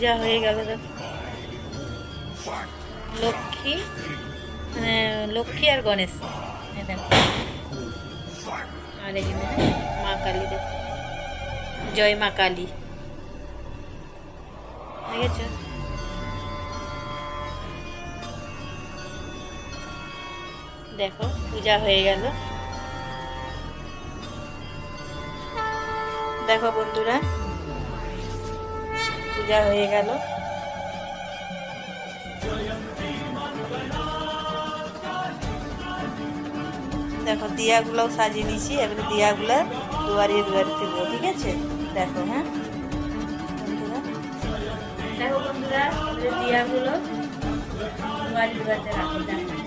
পূজা হয়ে গেল। দেখো লক্ষ্মী, লক্ষ্মী আর গণেশ, দেখো। আর এখানে মা কালী, দেখো জয় মা কালী, দেখেছ? দেখো পূজা হয়ে গেল। দেখো বন্ধুরা পূজা হয়ে গেল। দেখো দিয়াগুলোও সাজিয়ে নিয়েছি, এবারে দিয়াগুলো দুয়ারে দুয়ারে দেবো, ঠিক আছে? দেখো হ্যাঁ বন্ধুরা, দেখো বন্ধুরা এবারে দিয়াগুলো দুয়ারে দুয়ারে রাখো। দেখো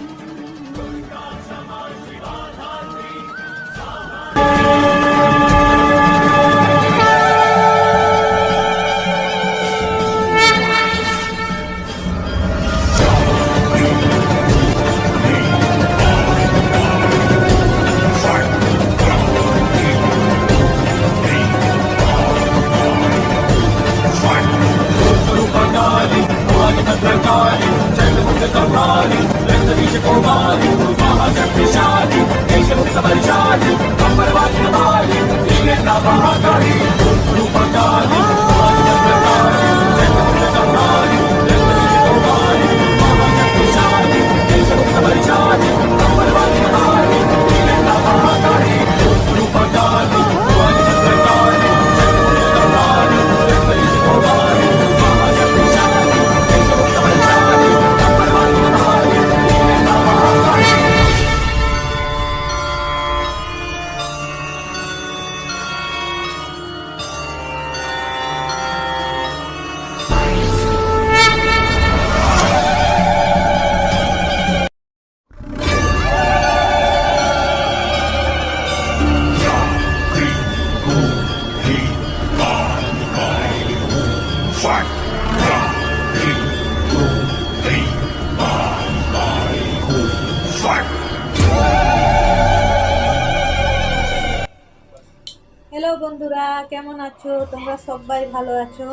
হ্যালো বন্ধুরা, কেমন আছো তোমরা? সবাই ভালো আছো?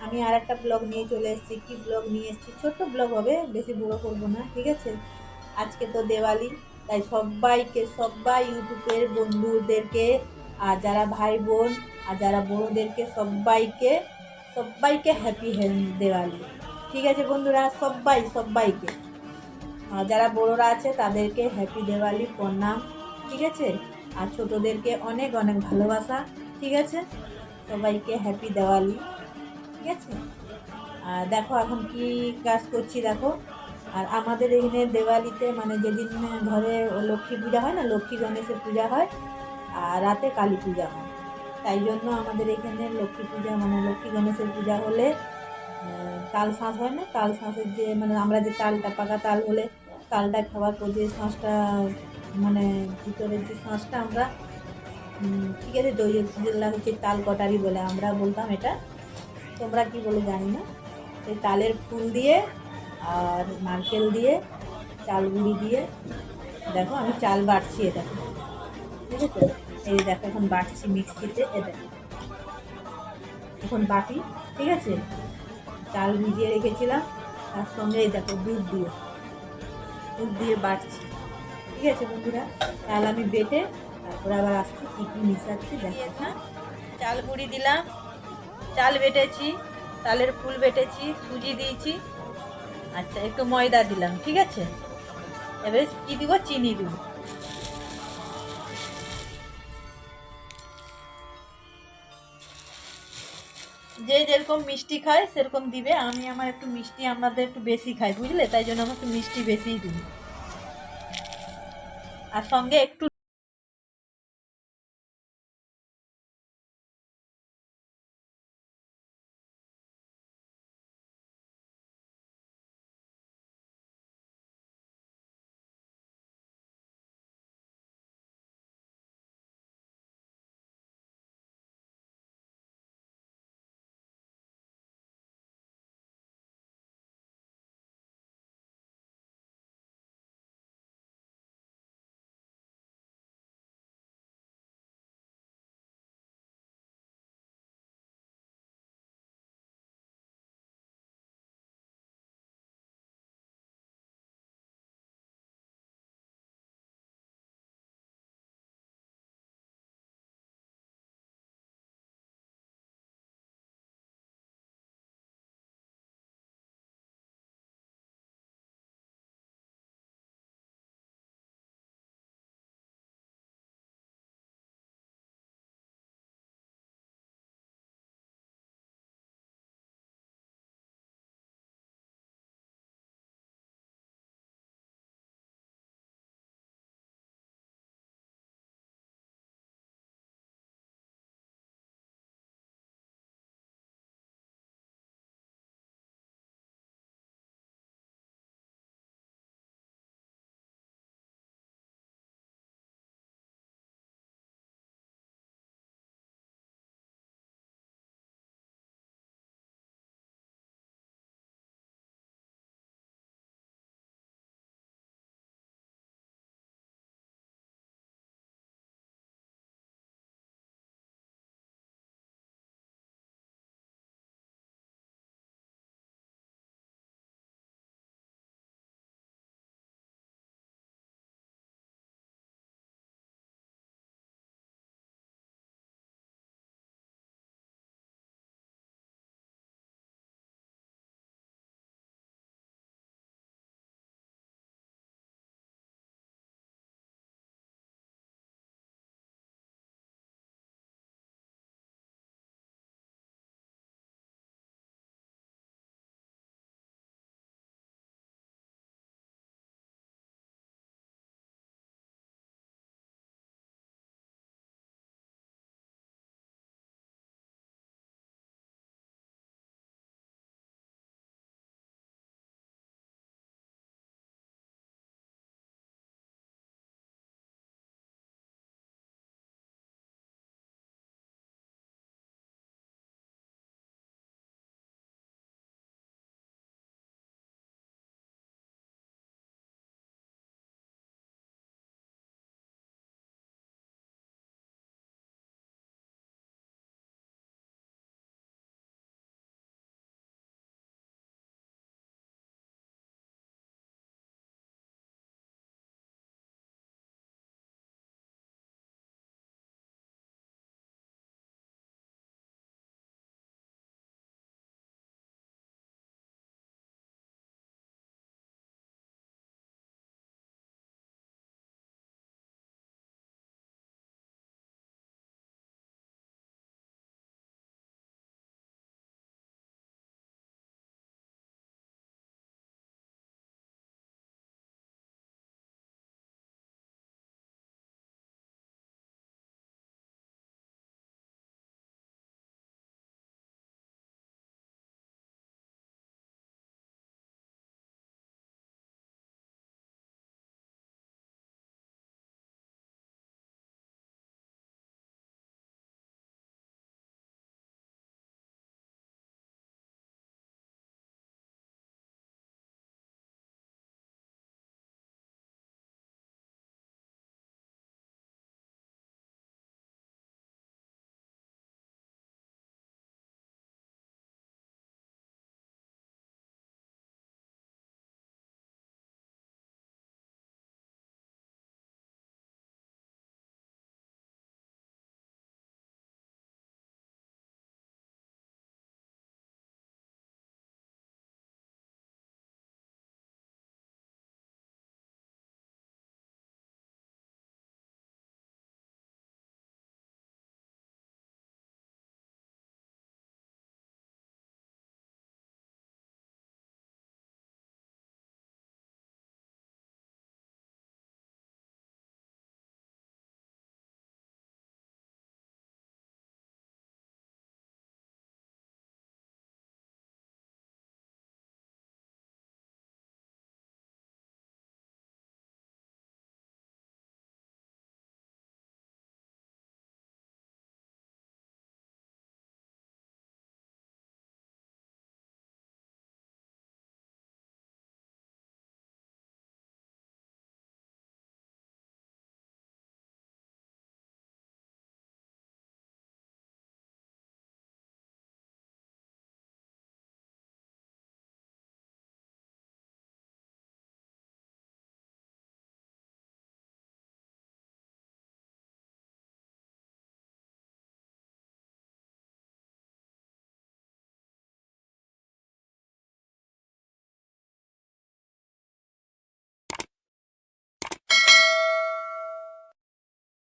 আমি আর একটা ব্লগ নিয়ে চলে এসেছি। কি ব্লগ নিয়ে এসেছি? ছোট্ট ব্লগ হবে, বেশি বড় করবো না, ঠিক আছে? আজকে তো দিওয়ালি, তাই সবাই ইউটিউবের বন্ধুদেরকে আর যারা ভাই বোন আর যারা বড়োদেরকে সবাইকে হ্যাপি দিওয়ালি, ঠিক আছে বন্ধুরা? সবাইকে আর যারা বড়োরা আছে তাদেরকে হ্যাপি দিওয়ালি, প্রণাম, ঠিক আছে? আর ছোটদেরকে অনেক অনেক ভালোবাসা, ঠিক আছে? সবাইকে হ্যাপি দিওয়ালি, ঠিক আছে? আর দেখো এখন কি কাজ করছি দেখো। আর আমাদের এখানে দিওয়ালিতে মানে যেদিন ঘরে লক্ষ্মী পূজা হয় না, লক্ষ্মী গণেশের পূজা হয় আর রাতে কালী পূজা হয়। তাই জন্য আমাদের এখানে লক্ষ্মী পূজা মানে লক্ষ্মী গণেশের পূজা হলে তাল শাঁস হয় না, তাল শাঁসের যে মানে আমরা যে তালটা পাকা তাল হলে তালটা খাওয়ার পর যে শাঁসটা মানে ভিতরের যে শাঁসটা আমরা, ঠিক আছে, যেগুলো হচ্ছে তাল কটারি বলে আমরা বলতাম, এটা তোমরা কি বলে জানি না। সেই তালের ফুল দিয়ে আর নারকেল দিয়ে চাল গুঁড়ি দিয়ে দেখো আমি চাল বাটছি, এটা ঠিক আছে? এই দেখো এখন বাটছি মিক্সিতে, এটা এখন বাটি, ঠিক আছে? চাল ভিজিয়ে রেখেছিলাম, তার সঙ্গে এই দেখো দুধ দিয়ে বাটছি, ঠিক আছে বন্ধুরা? তাহলে আমি বেটে তারপরে আবার আসছি কী কী মিশাচ্ছি দেখো। না চাল গুঁড়ি দিলাম, চাল বেটেছি, তালের ফুল বেটেছি, সুজি দিয়েছি, আচ্ছা একটু ময়দা দিলাম, ঠিক আছে? এবারে কী দিব? চিনি দিব। যে যেরকম মিষ্টি খায় সেরকম দিবে। আমার একটু মিষ্টি আমাদের একটু বেশি খাই, বুঝলে? তাই জন্য আমার একটু মিষ্টি বেশিই দিই। আর সঙ্গে একটু